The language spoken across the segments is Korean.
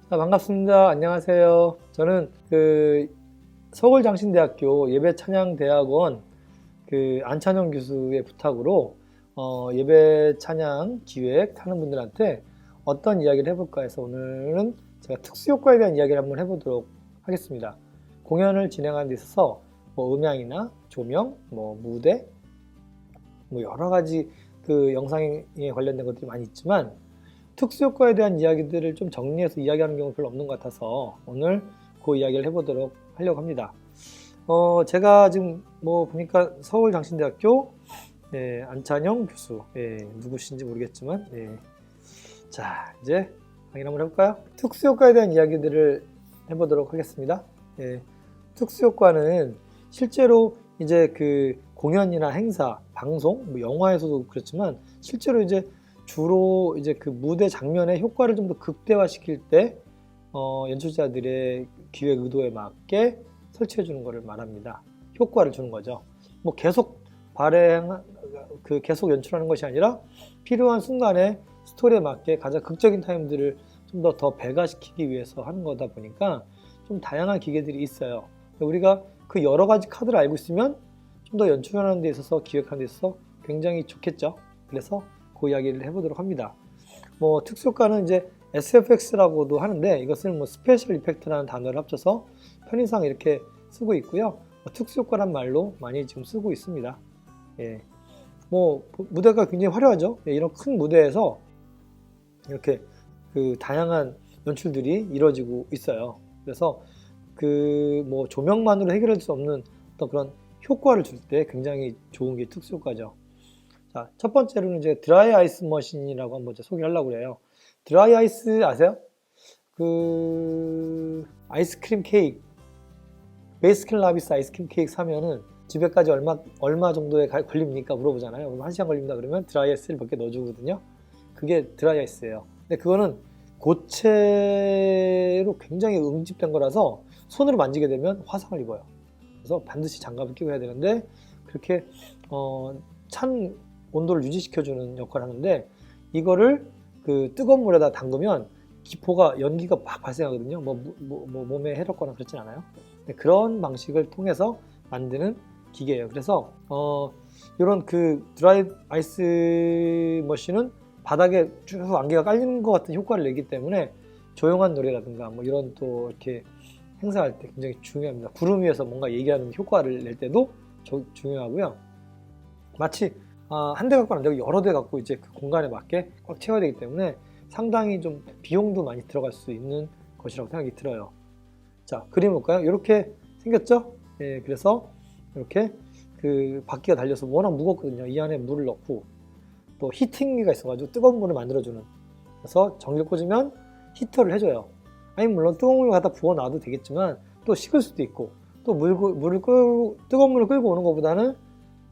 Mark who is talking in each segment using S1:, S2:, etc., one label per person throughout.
S1: 반갑습니다. 안녕하세요. 저는 서울장신대학교 예배찬양대학원 안찬영 교수의 부탁으로 예배찬양 기획하는 분들한테 어떤 이야기를 해볼까 해서 오늘은 제가 특수효과에 대한 이야기를 한번 해보도록 하겠습니다. 공연을 진행하는 데 있어서 음향이나 조명, 무대, 여러 가지 영상에 관련된 것들이 많이 있지만 특수효과에 대한 이야기들을 좀 정리해서 이야기하는 경우가 별로 없는 것 같아서 오늘 그 이야기를 해보도록 하려고 합니다. 제가 지금 보니까 서울장신대학교 안찬영 교수, 누구신지 모르겠지만, 자, 이제 확인 한번 해볼까요? 특수효과에 대한 이야기들을 해보도록 하겠습니다. 특수효과는 실제로 이제 공연이나 행사, 방송, 영화에서도 그렇지만 실제로 이제 주로 이제 무대 장면의 효과를 좀 더 극대화시킬 때 연출자들의 기획 의도에 맞게 설치해 주는 것을 말합니다. 효과를 주는 거죠. 계속 계속 연출하는 것이 아니라 필요한 순간에 스토리에 맞게 가장 극적인 타임들을 좀 더 배가시키기 위해서 하는 거다 보니까 좀 다양한 기계들이 있어요. 우리가 그 여러 가지 카드를 알고 있으면 좀 더 연출하는 데 있어서 기획하는 데 있어서 굉장히 좋겠죠. 그래서 그 이야기를 해보도록 합니다. 특수효과는 이제 SFX라고도 하는데 이것은 스페셜 이펙트라는 단어를 합쳐서 편의상 이렇게 쓰고 있고요. 특수효과란 말로 많이 지금 쓰고 있습니다. 무대가 굉장히 화려하죠. 이런 큰 무대에서 이렇게 다양한 연출들이 이루어지고 있어요. 그래서 조명만으로 해결할 수 없는 어떤 그런 효과를 줄 때 굉장히 좋은 게 특수효과죠. 자, 첫 번째로는 이제 드라이 아이스 머신이라고 한번 소개를 하려고 그래요. 드라이 아이스 아세요? 아이스크림 케이크, 베이스킨 라빈스 아이스크림 케이크 사면은 집에까지 얼마 정도에 걸립니까? 물어보잖아요. 그럼 1시간 걸립니다. 그러면 드라이 아이스를 몇 개 넣어주거든요. 그게 드라이 아이스예요. 근데 그거는 고체로 굉장히 응집된 거라서 손으로 만지게 되면 화상을 입어요. 그래서 반드시 장갑을 끼고 해야 되는데 그렇게 찬 온도를 유지시켜주는 역할을 하는데 이거를 뜨거운 물에다 담그면 연기가 막 발생하거든요. 몸에 해롭거나 그렇진 않아요. 그런 방식을 통해서 만드는 기계예요. 그래서 이런 드라이 아이스 머신은 바닥에 쭉 안개가 깔리는 것 같은 효과를 내기 때문에 조용한 노래라든가 이런 또 이렇게 행사할 때 굉장히 중요합니다. 구름 위에서 뭔가 얘기하는 효과를 낼 때도 중요하고요. 마치 한 대 갖고는 안 되고 여러 대 갖고 이제 그 공간에 맞게 꽉 채워야 되기 때문에 상당히 좀 비용도 많이 들어갈 수 있는 것이라고 생각이 들어요. 자, 그림 볼까요? 이렇게 생겼죠? 그래서 이렇게 바퀴가 달려서 워낙 무겁거든요. 이 안에 물을 넣고 또 히팅기가 있어가지고 뜨거운 물을 만들어주는. 그래서 전기를 꽂으면 히터를 해줘요. 아니 물론 뜨거운 물을 갖다 부어 놔도 되겠지만 또 식을 수도 있고 또 뜨거운 물을 끌고 오는 것보다는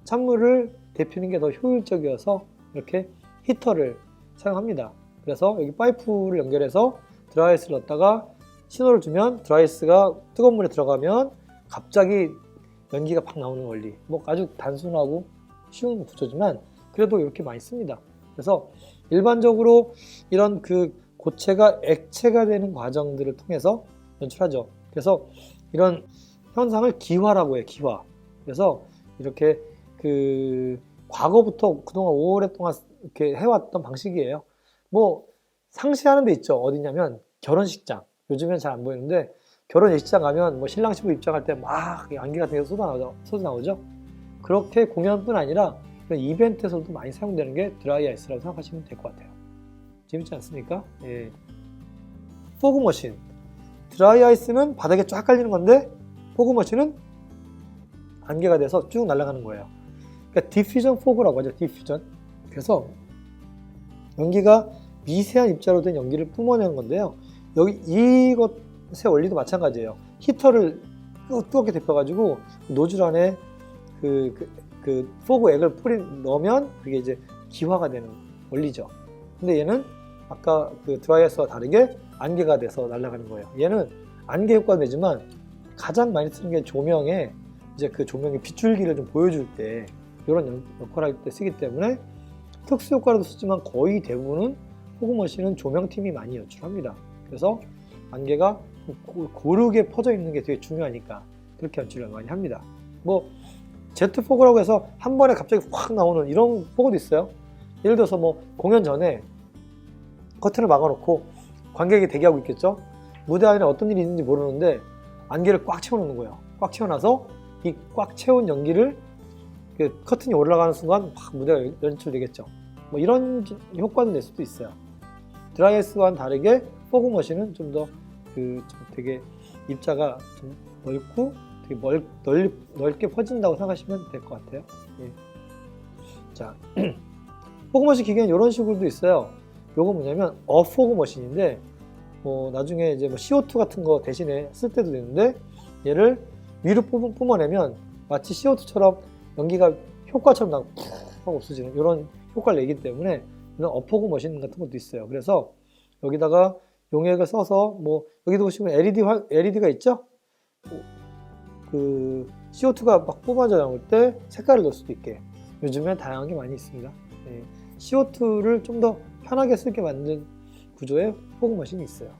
S1: 찬물을 데피는 게 더 효율적이어서 이렇게 히터를 사용합니다. 그래서 여기 파이프를 연결해서 드라이아이스를 넣었다가 신호를 주면 드라이아이스가 뜨거운 물에 들어가면 갑자기 연기가 팍 나오는 원리. 아주 단순하고 쉬운 구조지만 그래도 이렇게 많이 씁니다. 그래서 일반적으로 이런 고체가 액체가 되는 과정들을 통해서 연출하죠. 그래서 이런 현상을 기화라고 해요. 기화. 그래서 이렇게 과거부터 그동안 오랫동안 이렇게 해왔던 방식이에요. 상시하는 데 있죠. 어디냐면 결혼식장. 요즘엔 잘 안 보이는데 결혼 예식장 가면 신랑 신부 입장할 때 막 안개 같은 게 쏟아나오죠. 그렇게 공연뿐 아니라 그런 이벤트에서도 많이 사용되는 게 드라이 아이스라고 생각하시면 될 것 같아요. 재밌지 않습니까? 포그 머신. 드라이 아이스는 바닥에 쫙 깔리는 건데 포그 머신은 안개가 돼서 쭉 날아가는 거예요. 그러니까 디퓨전 포그라고 하죠. 디퓨전. 그래서 연기가 미세한 입자로 된 연기를 뿜어내는 건데요. 이것의 원리도 마찬가지예요. 히터를 뜨겁게 데펴가지고 노즐 안에 포그 액을 넣으면 그게 이제 기화가 되는 원리죠. 근데 얘는 아까 드라이아이스와 다르게 안개가 돼서 날아가는 거예요. 얘는 안개 효과도 되지만 가장 많이 쓰는 게 조명에 이제 조명의 빗줄기를 좀 보여줄 때 이런 역할을 할 때 쓰기 때문에 특수 효과로도 쓰지만 거의 대부분은 포그머신은 조명팀이 많이 연출합니다. 그래서 안개가 고르게 퍼져 있는 게 되게 중요하니까 그렇게 연출을 많이 합니다. 뭐 제트 포그라고 해서 한 번에 갑자기 확 나오는 이런 포그도 있어요. 예를 들어서 뭐 공연 전에 커튼을 막아놓고 관객이 대기하고 있겠죠. 무대 안에 어떤 일이 있는지 모르는데 안개를 꽉 채워놓는 거예요. 꽉 채워놔서 이 꽉 채운 연기를 커튼이 올라가는 순간 막 무대가 연출되겠죠. 뭐 이런 효과도 낼 수도 있어요. 드라이아이스와는 다르게 포그 머신은 좀 더 좀 되게 입자가 좀 넓고 되게 넓게 퍼진다고 생각하시면 될 것 같아요. 예. 자, 포그 머신 기계는 이런 식으로도 있어요. 요거 뭐냐면 어포그 머신인데 뭐 나중에 이제 뭐 CO2 같은 거 대신에 쓸 때도 되는데 얘를 위로 뿜어내면 마치 CO2처럼 연기가 효과처럼 나고 푹 하고 없어지는 이런 효과를 내기 때문에 이런 어포그 머신 같은 것도 있어요. 그래서 여기다가 용액을 써서 뭐 여기도 보시면 LED가 있죠? 그 CO2가 막 뿜어져 나올 때 색깔을 넣을 수도 있게 요즘엔 다양한 게 많이 있습니다. 네. CO2를 좀 더 편하게 쓰게 만든 구조의 포그 머신이 있어요.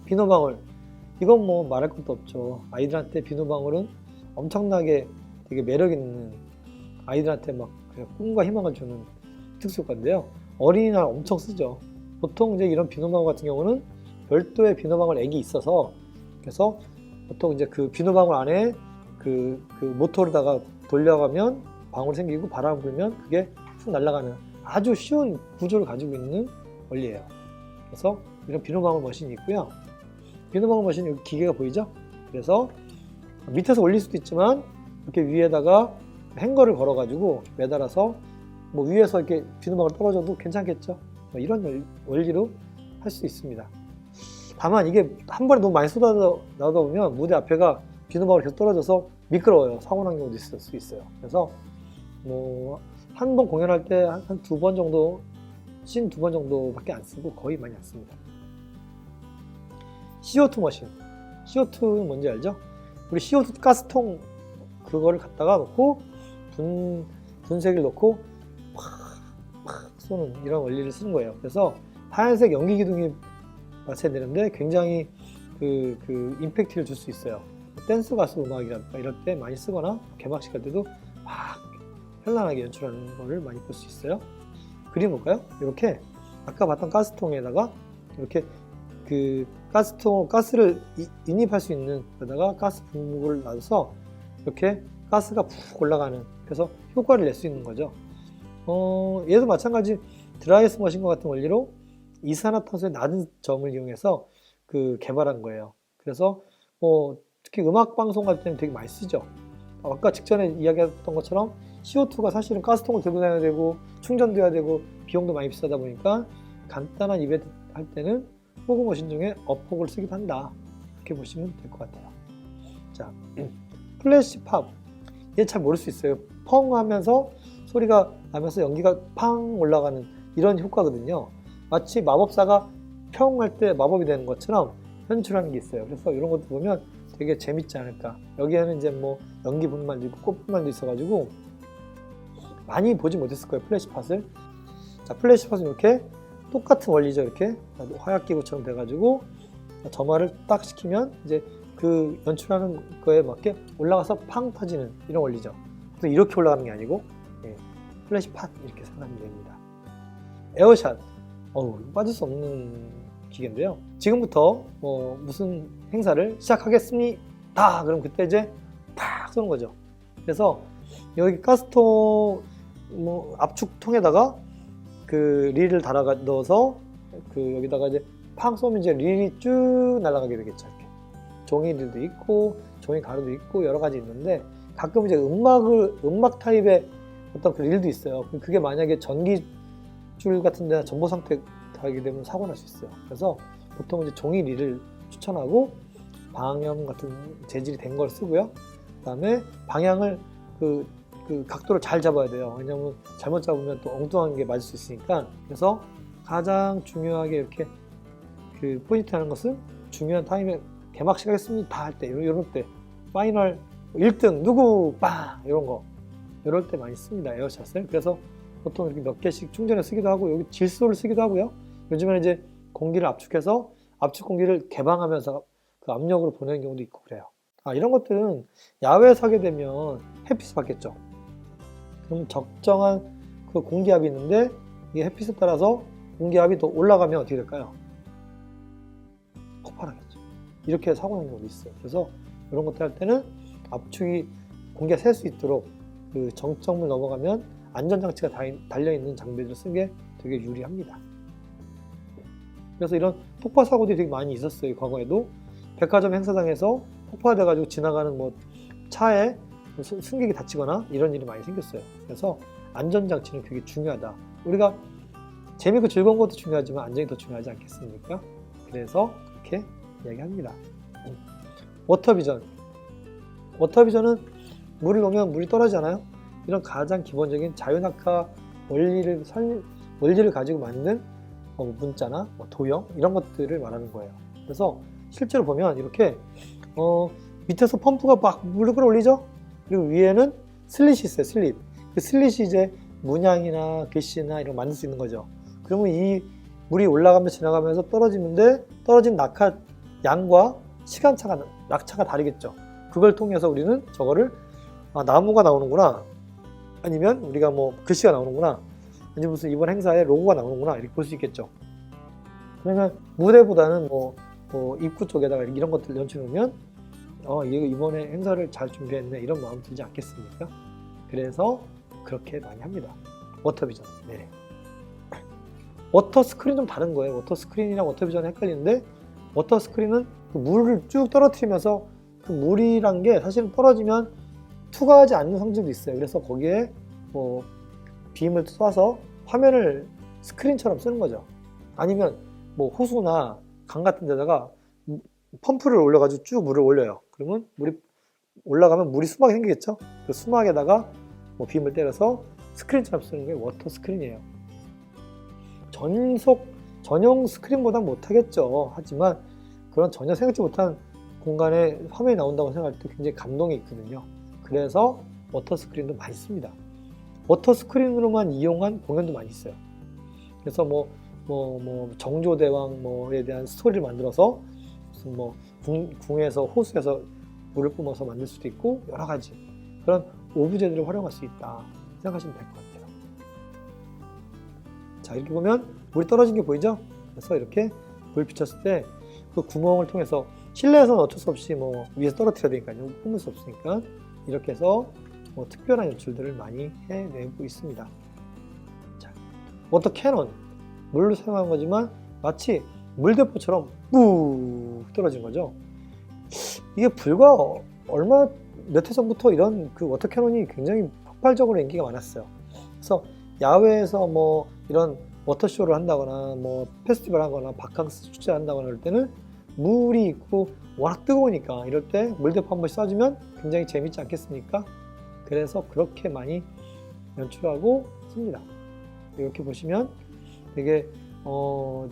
S1: 비누방울, 이건 뭐 말할 것도 없죠. 아이들한테 비누방울은 엄청나게 되게 매력 있는, 아이들한테 막 꿈과 희망을 주는 특수효과인데요. 어린이날 엄청 쓰죠. 보통 이제 이런 비누방울 같은 경우는 별도의 비누방울 액이 있어서, 그래서 보통 이제 그 비누방울 안에 그 모터로다가 돌려가면 방울이 생기고 바람 불면 그게 훅 날아가는 아주 쉬운 구조를 가지고 있는 원리예요. 그래서 이런 비누방울 머신이 있고요. 비누방울 머신 여기 기계가 보이죠? 그래서 밑에서 올릴 수도 있지만 이렇게 위에다가 행거를 걸어가지고 매달아서 뭐 위에서 이렇게 비누방울 떨어져도 괜찮겠죠? 뭐 이런 원리로 할 수 있습니다. 다만 이게 한 번에 너무 많이 쏟아져 나오다 보면 무대 앞에가 비누방울이 계속 떨어져서 미끄러워요. 사고 난 경우도 있을 수 있어요. 그래서 뭐 한 번 공연할 때 한 두 번 정도, 씬 두 번 정도밖에 안 쓰고 거의 많이 안 씁니다. CO2 머신. CO2는 뭔지 알죠? 우리 CO2 가스통 그거를 갖다가 놓고 분쇄기를 넣고 팍 쏘는 이런 원리를 쓰는 거예요. 그래서 하얀색 연기 기둥이 맞춰야 되는데 굉장히 그 임팩트를 줄 수 있어요. 댄스 가수 음악이라든가 이럴 때 많이 쓰거나 개막식 할 때도 막 현란하게 연출하는 거를 많이 볼 수 있어요. 그림 볼까요? 이렇게 아까 봤던 가스통에다가 이렇게 그 가스를 인입할 수 있는 데다가 가스 분무를 놔서 이렇게 가스가 푹 올라가는, 그래서 효과를 낼 수 있는 거죠. 얘도 마찬가지 드라이아이스 머신과 같은 원리로 이산화탄소의 낮은 점을 이용해서 개발한 거예요. 그래서 특히 음악 방송 할 때는 되게 많이 쓰죠. 아까 직전에 이야기했던 것처럼 CO2가 사실은 가스통을 들고 다녀야 되고 충전돼야 되고 비용도 많이 비싸다 보니까 간단한 이벤트 할 때는 포그 머신 중에 어포그를 쓰기도 한다. 이렇게 보시면 될 것 같아요. 자, 플래시 팝. 얘 잘 모를 수 있어요. 펑 하면서 소리가 나면서 연기가 팡 올라가는 이런 효과거든요. 마치 마법사가 평 할 때 마법이 되는 것처럼 연출하는 게 있어요. 그래서 이런 것도 보면 되게 재밌지 않을까. 여기에는 이제 뭐 연기분만도 있고 꽃분만도 있어가지고 많이 보지 못했을 거예요, 플래시팟을. 자, 플래시팟은 이렇게 똑같은 원리죠. 이렇게 화약기구처럼 돼가지고 점화를 딱 시키면 이제 그 연출하는 거에 맞게 올라가서 팡 터지는 이런 원리죠. 그래서 이렇게 올라가는 게 아니고 플래시팟 이렇게 생각하면 됩니다. 에어샷, 빠질 수 없는 기계인데요. 지금부터 무슨 행사를 시작하겠습니다. 그럼 그때 이제 팍 쏘는 거죠. 그래서 여기 가스통 압축통에다가 그 릴을 넣어서 여기다가 이제 팡 쏘면 이제 릴이 쭉 날아가게 되겠죠. 이렇게 종이 릴도 있고 종이 가루도 있고 여러 가지 있는데 가끔 이제 음악 타입의 어떤 그 릴도 있어요. 그게 만약에 전기줄 같은 데나 전보 상태 하게 되면 사고 날 수 있어요. 그래서 보통 이제 종이 릴을 추천하고 방염 같은 재질이 된 걸 쓰고요. 그 다음에 방향을 그 각도를 잘 잡아야 돼요. 왜냐면 잘못 잡으면 또 엉뚱한 게 맞을 수 있으니까. 그래서 가장 중요하게 이렇게 포인트 하는 것은 중요한 타임에 개막식 하겠습니다 할 때, 이럴 때 파이널 1등 누구 빵 이럴 때 많이 씁니다, 에어샷을. 그래서 보통 이렇게 몇 개씩 충전해 쓰기도 하고 여기 질소를 쓰기도 하고요. 요즘에는 이제 공기를 압축해서 압축 공기를 개방하면서 그 압력으로 보내는 경우도 있고 그래요. 이런 것들은 야외에서 하게 되면 햇빛을 받겠죠. 그럼 적정한 그 공기압이 있는데 이게 햇빛에 따라서 공기압이 더 올라가면 어떻게 될까요? 폭발하겠죠. 이렇게 사고 나는 경우도 있어요. 그래서 이런 것들 할 때는 압축이 공기가 셀 수 있도록 그 정점을 넘어가면 안전장치가 달려있는 장비를 쓰는 게 되게 유리합니다. 그래서 이런 폭파 사고들이 되게 많이 있었어요. 과거에도 백화점 행사장에서 폭파돼 가지고 지나가는 뭐 차에 승객이 다치거나 이런 일이 많이 생겼어요. 그래서 안전장치는 되게 중요하다. 우리가 재미있고 즐거운 것도 중요하지만 안전이 더 중요하지 않겠습니까? 그래서 그렇게 이야기합니다. 워터비전. 워터비전은 물을 넣으면 물이 떨어지잖아요. 이런 가장 기본적인 자유낙하 원리를 가지고 만든 문자나 도형 이런 것들을 말하는 거예요. 그래서 실제로 보면 이렇게 밑에서 펌프가 막 물을 끌어올리죠. 그리고 위에는 슬릿이 있어요. 슬릿. 그 슬릿이 이제 문양이나 글씨나 이런 거 만들 수 있는 거죠. 그러면 이 물이 올라가면서 지나가면서 떨어지는데 떨어진 낙하 양과 시간차가 낙차가 다르겠죠. 그걸 통해서 우리는 저거를 나무가 나오는구나, 아니면 우리가 뭐 글씨가 나오는구나, 아니면 무슨 이번 행사에 로고가 나오는구나 이렇게 볼 수 있겠죠. 그러면 무대보다는 뭐 입구 쪽에다가 이런 것들 연출하면 이번에 행사를 잘 준비했네 이런 마음 들지 않겠습니까? 그래서 그렇게 많이 합니다. 워터비전. 네. 워터스크린 좀 다른 거예요. 워터스크린이랑 워터비전이 헷갈리는데, 워터스크린은 그 물을 쭉 떨어뜨리면서 그 물이란 게 사실은 떨어지면 투과하지 않는 성질도 있어요. 그래서 거기에 뭐 빔을 쏴서 화면을 스크린처럼 쓰는 거죠. 아니면 뭐 호수나 강 같은 데다가 펌프를 올려가지고 쭉 물을 올려요. 그러면 물이 올라가면 물이 수막이 생기겠죠. 그 수막에다가 뭐 빔을 때려서 스크린처럼 쓰는 게 워터 스크린이에요. 전용 스크린보다 못하겠죠. 하지만 그런 전혀 생각지 못한 공간에 화면이 나온다고 생각할 때 굉장히 감동이 있거든요. 그래서 워터 스크린도 많이 씁니다. 워터 스크린으로만 이용한 공연도 많이 있어요. 그래서 정조대왕 뭐에 대한 스토리를 만들어서 무슨 뭐 궁에서 호수에서 물을 뿜어서 만들 수도 있고 여러 가지 그런 오브제들을 활용할 수 있다 생각하시면 될 것 같아요. 자, 이렇게 보면 물이 떨어진 게 보이죠? 그래서 이렇게 물 비쳤을 때 그 구멍을 통해서, 실내에서는 어쩔 수 없이 뭐 위에서 떨어뜨려야 되니까요. 뿜을 수 없으니까 이렇게 해서 뭐 특별한 연출들을 많이 해내고 있습니다. 자, 워터 캐논, 물로 사용한 거지만 마치 물대포처럼 뚝 떨어진 거죠. 이게 불과 몇 해 전부터 이런 그 워터 캐논이 굉장히 폭발적으로 인기가 많았어요. 그래서 야외에서 뭐 이런 워터쇼를 한다거나 뭐 페스티벌 하거나 바캉스 축제 한다거나 할 때는 물이 있고 워낙 뜨거우니까 이럴 때 물대포 한 번씩 쏴주면 굉장히 재밌지 않겠습니까? 그래서 그렇게 많이 연출하고 씁니다. 이렇게 보시면 되게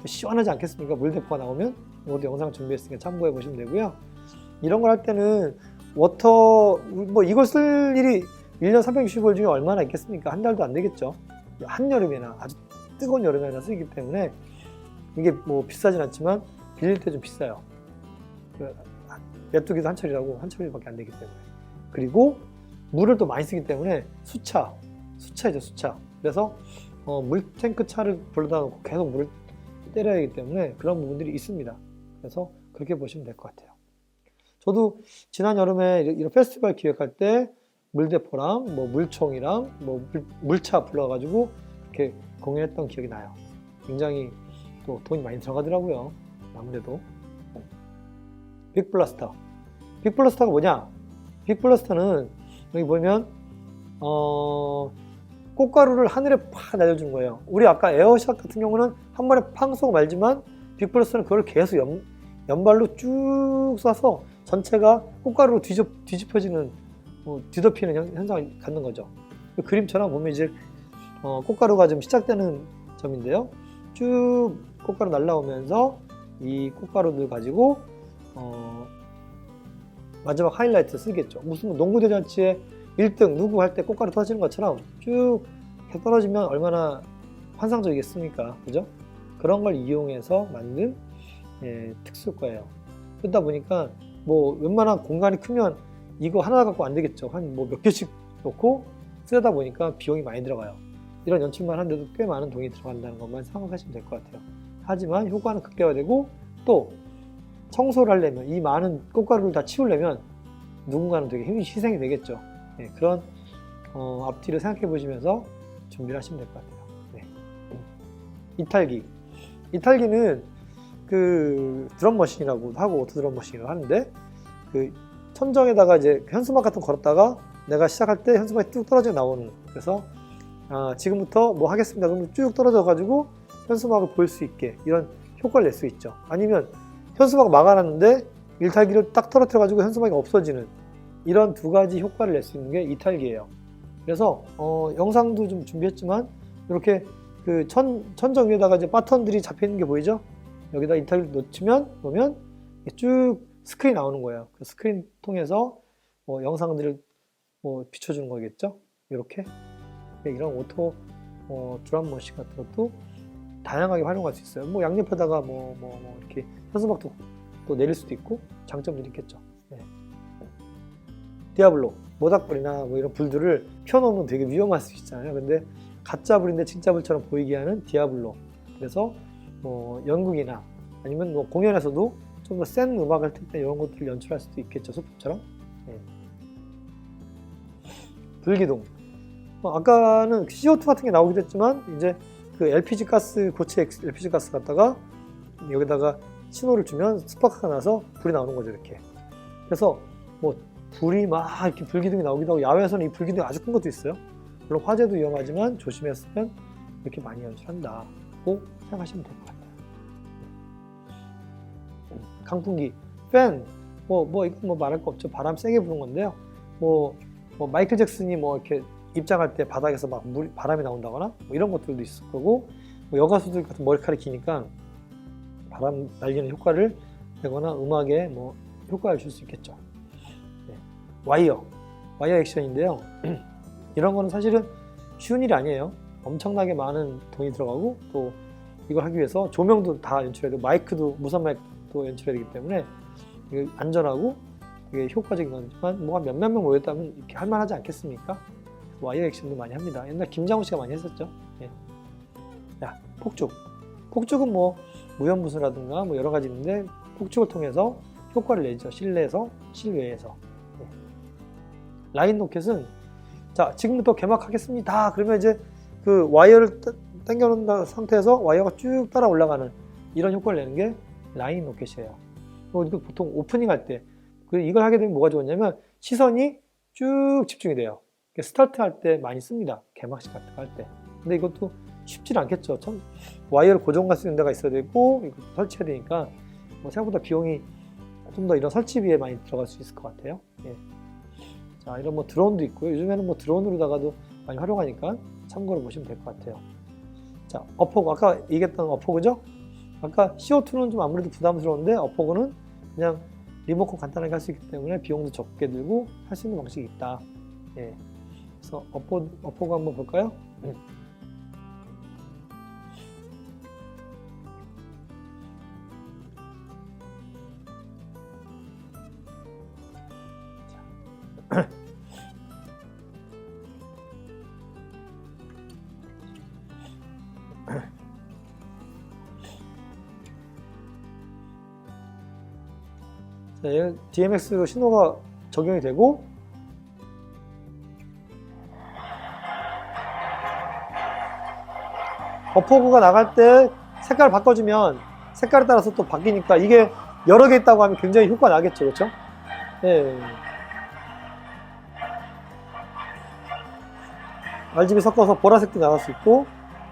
S1: 시원하지 않겠습니까? 물대포가 나오면 이것도 영상 준비했으니까 참고해 보시면 되고요. 이런 걸 할 때는 이걸 쓸 일이 1년 365일 중에 얼마나 있겠습니까? 한 달도 안 되겠죠. 한여름에나 아주 뜨거운 여름에나 쓰기 때문에 이게 뭐 비싸진 않지만 빌릴 때 좀 비싸요. 메뚜기도 한철밖에 안 되기 때문에. 그리고 물을 또 많이 쓰기 때문에 수차이죠, 수차. 그래서 물탱크 차를 불러다 놓고 계속 물을 때려야 하기 때문에 그런 부분들이 있습니다. 그래서 그렇게 보시면 될 것 같아요. 저도 지난 여름에 이런 페스티벌 기획할 때 물대포랑 뭐 물총이랑 뭐 물차 불러가지고 이렇게 공연했던 기억이 나요. 굉장히 또 돈이 많이 들어가더라고요. 아무래도. 빅블라스터. 빅블라스터가 뭐냐? 빅블라스터는 여기 보면 꽃가루를 하늘에 팍 날려준 거예요. 우리 아까 에어샷 같은 경우는 한 번에 팡 쏘고 말지만 빅블라스터는 그걸 계속 연발로 쭉 쏴서 전체가 꽃가루로 뒤집혀지는 뒤덮이는 현상을 갖는 거죠. 그 그림처럼 보면 이제 꽃가루가 좀 시작되는 점인데요. 쭉 꽃가루 날라오면서 이 꽃가루들 가지고 마지막 하이라이트 쓰겠죠. 무슨 농구대잔치에 1등 누구 할 때 꽃가루 터지는 것처럼 쭉 떨어지면 얼마나 환상적이겠습니까? 그죠? 그런 걸 이용해서 만든 특수 효과예요. 그러다 보니까 뭐 웬만한 공간이 크면 이거 하나 갖고 안 되겠죠. 한 뭐 몇 개씩 놓고 쓰다 보니까 비용이 많이 들어가요. 이런 연출만 하는데도 꽤 많은 돈이 들어간다는 것만 생각하시면 될 것 같아요. 하지만 효과는 극대화되고, 또 청소를 하려면, 이 많은 꽃가루를 다 치우려면 누군가는 되게 희생이 되겠죠. 그런 앞뒤를 생각해 보시면서 준비를 하시면 될 것 같아요. 이탈기. 이탈기는 그 드럼 머신이라고도 하고 오토 드럼 머신이라고 하는데, 그 천정에다가 이제 현수막 같은 거 걸었다가 내가 시작할 때 현수막이 뚝 떨어져 나오는, 그래서 지금부터 뭐 하겠습니다 그러면 쭉 떨어져 가지고 현수막을 볼 수 있게 이런 효과를 낼 수 있죠. 아니면 현수막 막아놨는데 일탈기를 딱 떨어뜨려 가지고 현수막이 없어지는, 이런 두 가지 효과를 낼 수 있는 게 이탈기예요. 그래서 영상도 좀 준비했지만 이렇게 그 천정 위에다가 이제 버튼들이 잡혀 있는 게 보이죠? 여기다 이탈기 놓으면 쭉 스크린 나오는 거예요. 그 스크린 통해서 영상들을 비춰주는 거겠죠? 이렇게. 이런 오토 드럼 머신 같은 것도 다양하게 활용할 수 있어요. 뭐 양옆에다가 이렇게 현수막도 또 내릴 수도 있고 장점들이 있겠죠. 디아블로, 모닥불이나 뭐 이런 불들을 켜놓으면 되게 위험할 수 있잖아요. 근데 가짜 불인데 진짜 불처럼 보이게 하는 디아블로. 그래서 뭐 연극이나 아니면 뭐 공연에서도 좀 더 센 음악을 틀 때 이런 것들을 연출할 수도 있겠죠. 소품처럼. 불기둥. 아까는 CO2 같은 게 나오기도 했지만, 이제 그 LPG 가스, 고체 LPG 가스 갖다가 여기다가 신호를 주면 스파크가 나서 불이 나오는 거죠, 이렇게. 그래서 뭐 불이 막 이렇게 불기둥이 나오기도 하고, 야외에서는 이 불기둥이 아주 큰 것도 있어요. 물론 화재도 위험하지만 조심했으면 이렇게 많이 연출한다고 생각하시면 될 것 같아요. 강풍기, 팬, 이거 말할 거 없죠. 바람 세게 부는 건데요. 마이클 잭슨이 이렇게 입장할 때 바닥에서 막 바람이 나온다거나 뭐 이런 것들도 있을 거고, 여가수들 같은 머리카락이 기니까 바람 날리는 효과를 내거나 음악에 효과를 줄 수 있겠죠. 와이어 액션인데요. 이런 거는 사실은 쉬운 일이 아니에요. 엄청나게 많은 돈이 들어가고, 또 이걸 하기 위해서 조명도 다 연출해야 되고, 마이크도, 무선 마이크도 연출해야 되기 때문에 이게 안전하고 되게 효과적인 거지만, 뭐가 몇몇 명 모였다면 이렇게 할만하지 않겠습니까? 와이어 액션도 많이 합니다. 옛날 김장훈 씨가 많이 했었죠. 폭죽은 무연무수라든가 여러 가지 있는데, 폭죽을 통해서 효과를 내죠. 실내에서, 실외에서. 라인 로켓은, 자, 지금부터 개막하겠습니다. 그러면 이제 그 와이어를 당겨놓은 상태에서 와이어가 쭉 따라 올라가는 이런 효과를 내는 게 라인 로켓이에요. 이거 보통 오프닝 할 때, 이걸 하게 되면 뭐가 좋냐면 시선이 쭉 집중이 돼요. 스타트 할 때 많이 씁니다. 개막식 같은 거 할 때. 근데 이것도 쉽지는 않겠죠. 와이어를 고정할 수 있는 데가 있어야 되고, 이것도 설치해야 되니까 생각보다 비용이 좀 더 이런 설치비에 많이 들어갈 수 있을 것 같아요. 자, 이런 드론도 있고요. 요즘에는 드론으로다가도 많이 활용하니까 참고로 보시면 될 것 같아요. 자, 어포그, 아까 얘기했던 어포그죠? 아까 CO2는 좀 아무래도 부담스러운데, 어포그는 그냥 리모컨 간단하게 할 수 있기 때문에 비용도 적게 들고 할 수 있는 방식이 있다. 그래서 어포그 한번 볼까요? DMX로 신호가 적용이 되고, 어포그가 나갈 때 색깔을 바꿔주면 색깔에 따라서 또 바뀌니까, 이게 여러 개 있다고 하면 굉장히 효과 나겠죠, 그렇죠? RGB 섞어서 보라색도 나갈 수 있고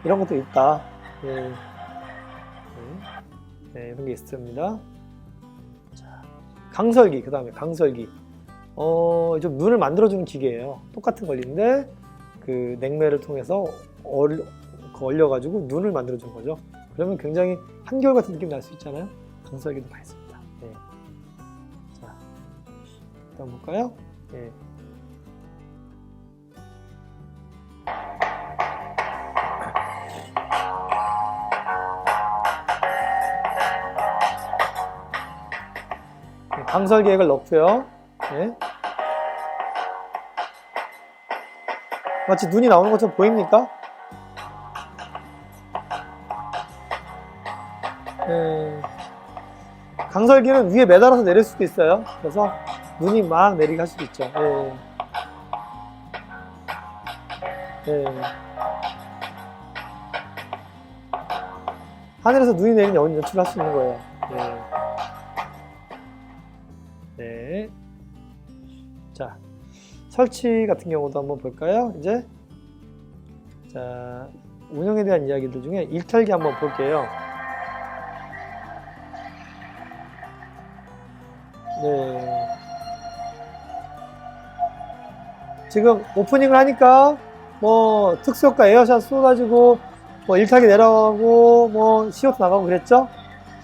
S1: 이런 것도 있다. 이런 게 있습니다. 자, 강설기, 그 다음에 강설기. 좀 눈을 만들어주는 기계예요. 똑같은 원리인데 그 냉매를 통해서 얼려가지고 눈을 만들어주는 거죠. 그러면 굉장히 한결 같은 느낌 날 수 있잖아요. 강설기도 많이 씁니다. 자, 일단 볼까요? 강설 계획을 넣고요. 네. 마치 눈이 나오는 것처럼 보입니까? 네. 강설기는 위에 매달아서 내릴 수도 있어요. 그래서 눈이 막 내리게 할 수도 있죠. 네. 네. 하늘에서 눈이 내리는 연출을 할 수 있는 거예요. 네. 네. 자, 설치 같은 경우도 한번 볼까요? 이제 자, 운영에 대한 이야기들 중에 일탈기 한번 볼게요. 네. 지금 오프닝을 하니까 뭐 특수효과 에어샷 쏘가지고 뭐 일타기 내려가고 뭐 CO2 나가고 그랬죠?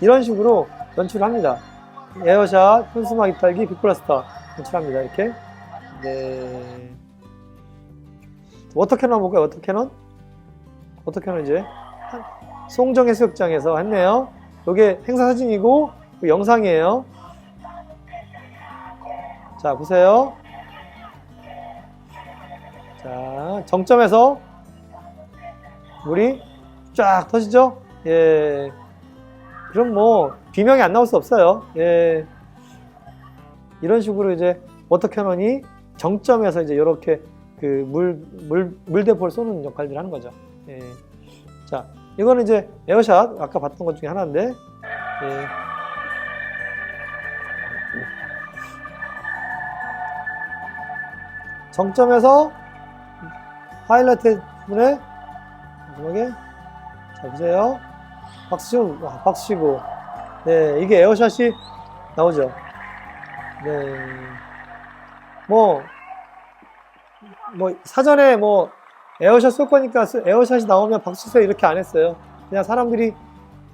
S1: 이런 식으로 연출을 합니다. 에어샷, 현수막 입탈기, 빅블라스터 연출합니다. 이렇게. 네. 워터캐논 한번 볼까요? 워터캐논? 워터캐논 이제 송정 해수욕장에서 했네요. 이게 행사 사진이고 영상이에요. 자, 보세요. 자, 정점에서 물이 쫙 터지죠? 예. 그럼 뭐, 비명이 안 나올 수 없어요. 예. 이런 식으로 이제 워터캐논이 정점에서 이제 이렇게 그 물대포를 쏘는 역할들을 하는 거죠. 예. 자, 이거는 이제 에어샷, 아까 봤던 것 중에 하나인데, 예. 정점에서 하이라이트 부분에 마지막에 자 보세요. 박수 치고 박수 치고 네 이게 에어샷이 나오죠. 네 뭐 사전에 뭐 에어샷 쏠 거니까 에어샷이 나오면 박수 치세요 이렇게 안 했어요. 그냥 사람들이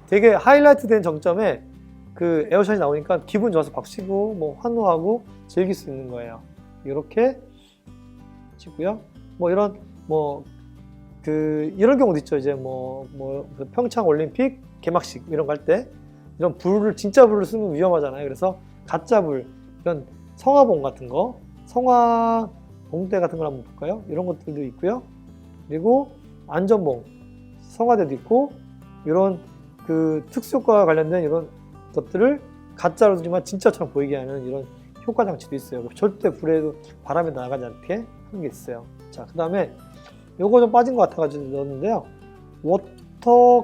S1: 되게 하이라이트 된 정점에 그 에어샷이 나오니까 기분 좋아서 박수 치고 뭐 환호하고 즐길 수 있는 거예요. 이렇게 치고요. 뭐 이런 이런 경우도 있죠. 이제 그 평창 올림픽 개막식 이런 거 할 때 이런 진짜 불을 쓰면 위험하잖아요. 그래서 가짜 불, 이런 성화봉 같은 거, 성화봉대 같은 걸 한번 볼까요? 이런 것들도 있고요. 그리고 안전봉, 성화대도 있고 이런 그 특수효과와 관련된 이런 것들을 가짜로지만 진짜처럼 보이게 하는 이런 효과 장치도 있어요. 절대 불에도 바람에 나가지 않게 하는 게 있어요. 자, 그 다음에 요거 좀 빠진 것 같아가지고 넣었는데요. 워터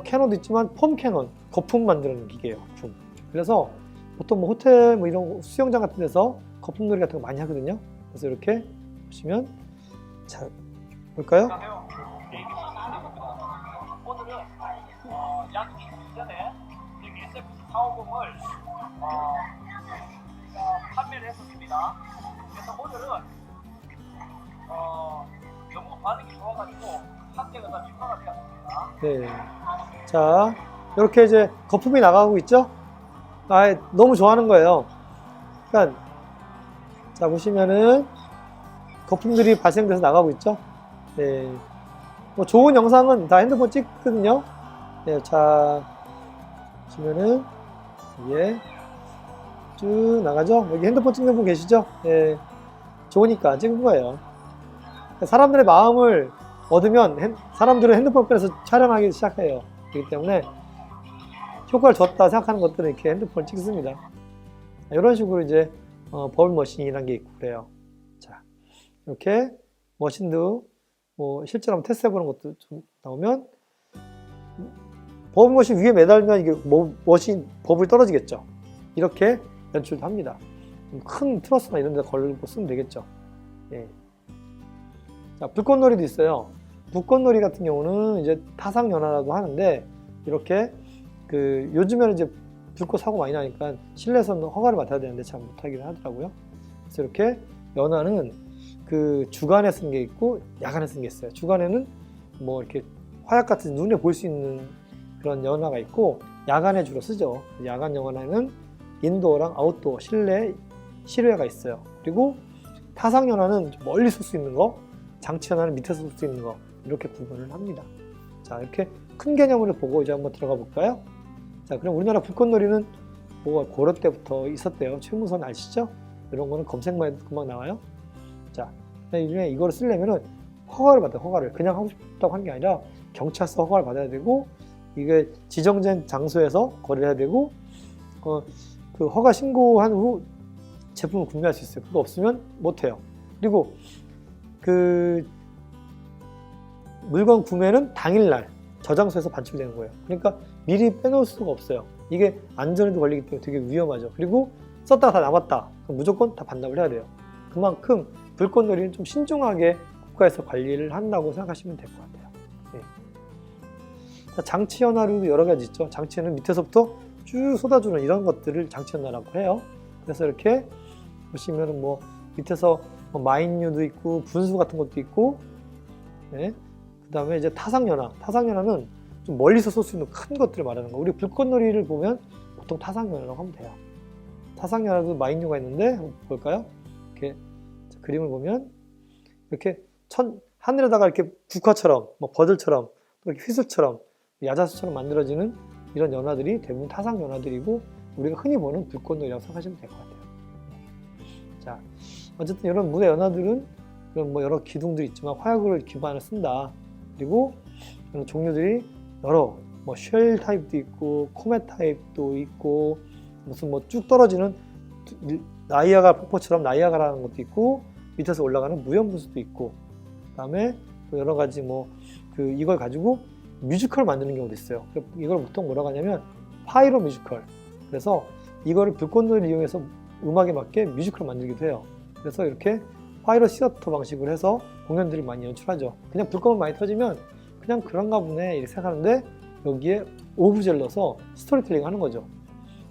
S1: 캐논도 있지만 폼 캐논, 거품 만드는 기계예요. 거품. 그래서 보통 호텔 이런 수영장 같은 데서 거품놀이 같은 거 많이 하거든요. 그래서 이렇게 보시면 자 볼까요?
S2: 오늘은 약 2주 전에 SF450을 판매를 했었습니다. 그래서 오늘은 너무 반응이 좋아가지고 한 개가 더 추가가 되었습니다.
S1: 네. 자, 이렇게 이제 거품이 나가고 있죠? 너무 좋아하는 거예요. 그러니까, 자, 보시면은 거품들이 발생돼서 나가고 있죠? 네. 뭐 좋은 영상은 다 핸드폰 찍거든요? 네, 자, 보시면은, 예. 쭉 나가죠? 여기 핸드폰 찍는 분 계시죠? 네. 좋으니까 찍은 거예요. 사람들의 마음을 얻으면 사람들은 핸드폰 꺼내서 촬영하기 시작해요. 그렇기 때문에 효과를 줬다 생각하는 것들은 이렇게 핸드폰을 찍습니다. 이런 식으로 이제 버블 머신이라는 게 있고 그래요. 자, 이렇게 머신도 실제로 한번 테스트 해보는 것도 좀 나오면 버블 머신 위에 매달면 이게 머신 버블이 떨어지겠죠. 이렇게 연출도 합니다. 큰 트러스나 이런 데 걸고 쓰면 되겠죠. 예. 자, 불꽃놀이도 있어요. 불꽃놀이 같은 경우는 이제 타상연화라고 하는데 이렇게 요즘에는 이제 불꽃 사고 많이 나니까 실내에서는 허가를 맡아야 되는데 잘 못하긴 하더라고요. 그래서 이렇게 연화는 주간에 쓰는 게 있고 야간에 쓰는 게 있어요. 주간에는 이렇게 화약 같은 눈에 볼 수 있는 그런 연화가 있고 야간에 주로 쓰죠. 야간 연화는 인도어랑 아웃도어 실외가 있어요. 그리고 타상연화는 멀리 쓸 수 있는 거, 장치연화는 밑에서 쓸 수 있는 거 이렇게 구분을 합니다. 자, 이렇게 큰 개념으로 보고 이제 한번 들어가 볼까요? 자, 그럼 우리나라 불꽃놀이는 뭐가 고려 때부터 있었대요. 최무선 아시죠? 이런 거는 검색만 해도 금방 나와요. 자, 이거를 쓰려면은 허가를 받아요. 허가를 그냥 하고 싶다고 하는 게 아니라 경찰서 허가를 받아야 되고, 이게 지정된 장소에서 거래를 해야 되고, 그 허가 신고한 후 제품을 구매할 수 있어요. 그거 없으면 못 해요. 그리고 그 물건 구매는 당일날 저장소에서 반출되는 거예요. 그러니까 미리 빼놓을 수가 없어요. 이게 안전에도 걸리기 때문에 되게 위험하죠. 그리고 썼다가 다 남았다. 그럼 무조건 다 반납을 해야 돼요. 그만큼 불꽃놀이는 좀 신중하게 국가에서 관리를 한다고 생각하시면 될 것 같아요. 네. 자, 장치 연화류도 여러 가지 있죠. 장치는 밑에서부터 쭉 쏟아주는 이런 것들을 장치 연화라고 해요. 그래서 이렇게 보시면은 뭐 밑에서 마인류도 있고 분수 같은 것도 있고, 네. 그 다음에 이제 타상연화. 타상연화는 좀 멀리서 쏠 수 있는 큰 것들을 말하는 거. 우리 불꽃놀이를 보면 보통 타상연화라고 하면 돼요. 타상연화도 마인류가 있는데 한번 볼까요? 이렇게 그림을 보면 이렇게 하늘에다가 이렇게 국화처럼, 뭐 버들처럼, 또 이렇게 휘슬처럼, 야자수처럼 만들어지는 이런 연화들이 대부분 타상연화들이고, 우리가 흔히 보는 불꽃놀이라고 생각하시면 될 것 같아요. 자, 어쨌든 이런 무대 연화들은 그런 뭐 여러 기둥들이 있지만 화약을 기반을 쓴다. 그리고 이런 종류들이 여러 뭐 쉘 타입도 있고 코멧 타입도 있고, 무슨 뭐 쭉 떨어지는 나이아가라 폭포처럼 나이아가라는 것도 있고, 밑에서 올라가는 무연분수도 있고, 그다음에 또 여러 가지 뭐 이걸 가지고 뮤지컬 만드는 경우도 있어요. 이걸 보통 뭐라고 하냐면 파이로 뮤지컬. 그래서 이거를 불꽃놀이를 이용해서 음악에 맞게 뮤지컬을 만들기도 해요. 그래서 이렇게 파이로 시어터 방식으로 해서 공연들을 많이 연출하죠. 그냥 불꽃만 많이 터지면 그냥 그런가 보네 이렇게 생각하는데, 여기에 오브제를 넣어서 스토리텔링 하는 거죠.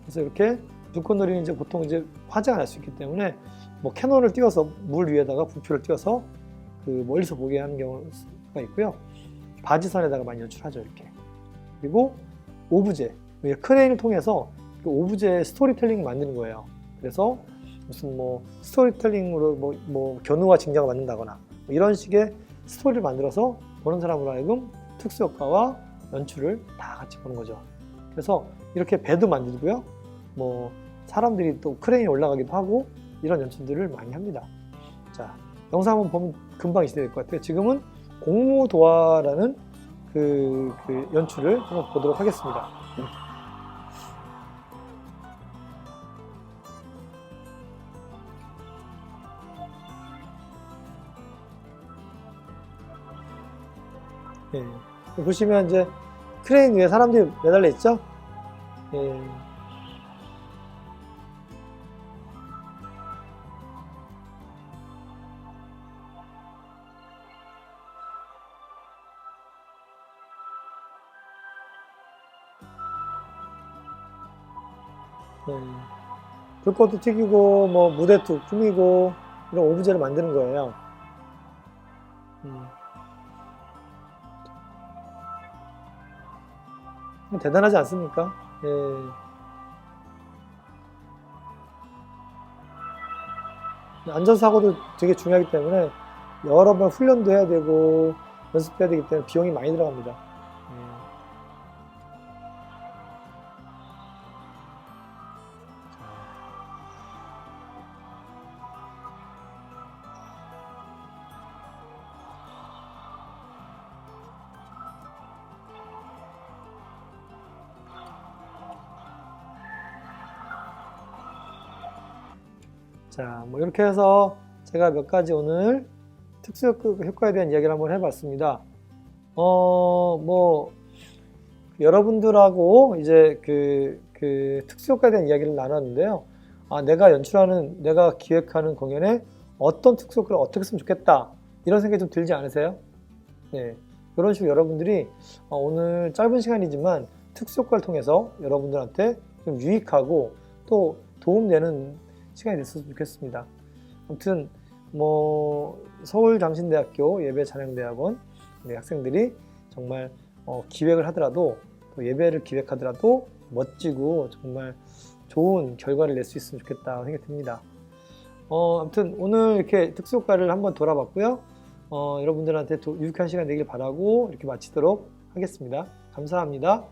S1: 그래서 이렇게 불꽃놀이는 이제 보통 이제 화재가 날 수 있기 때문에 뭐 캐논을 띄워서 물 위에다가 부표를 띄워서 그 멀리서 보게 하는 경우가 있고요. 바지선에다가 많이 연출하죠, 이렇게. 그리고 오브제, 크레인을 통해서 그 오브제 스토리텔링 만드는 거예요. 그래서 무슨 뭐 스토리텔링으로 뭐 견우와 징자가 만든다거나 뭐 이런 식의 스토리를 만들어서 보는 사람으로 하여금 특수효과와 연출을 다 같이 보는 거죠. 그래서 이렇게 배도 만들고요. 뭐 사람들이 또 크레인에 올라가기도 하고 이런 연출들을 많이 합니다. 자, 영상 한번 보면 금방 이해될 것 같아요. 지금은 공무도화라는 그 연출을 한번 보도록 하겠습니다. 예, 보시면 이제 크레인 위에 사람들이 매달려 있죠? 예. 불꽃도 튀기고 뭐 무대도 꾸미고 이런 오브제를 만드는 거예요. 대단하지 않습니까? 예. 안전사고도 되게 중요하기 때문에 여러 번 훈련도 해야 되고 연습해야 되기 때문에 비용이 많이 들어갑니다. 예. 자, 뭐 이렇게 해서 제가 몇 가지 오늘 특수효과에 대한 이야기를 한번 해봤습니다. 뭐 여러분들하고 이제 그 특수효과에 대한 이야기를 나눴는데요. 내가 기획하는 공연에 어떤 특수효과를 어떻게 쓰면 좋겠다, 이런 생각이 좀 들지 않으세요? 네, 이런 식으로 여러분들이 오늘 짧은 시간이지만 특수효과를 통해서 여러분들한테 좀 유익하고 또 도움되는 시간이 됐으면 좋겠습니다. 아무튼 뭐 서울장신대학교 예배찬양대학원 학생들이 정말 기획을 하더라도, 또 예배를 기획하더라도 멋지고 정말 좋은 결과를 낼 수 있으면 좋겠다 생각이 듭니다. 아무튼 오늘 이렇게 특수효과를 한번 돌아봤고요. 여러분들한테 유익한 시간 되길 바라고 이렇게 마치도록 하겠습니다. 감사합니다.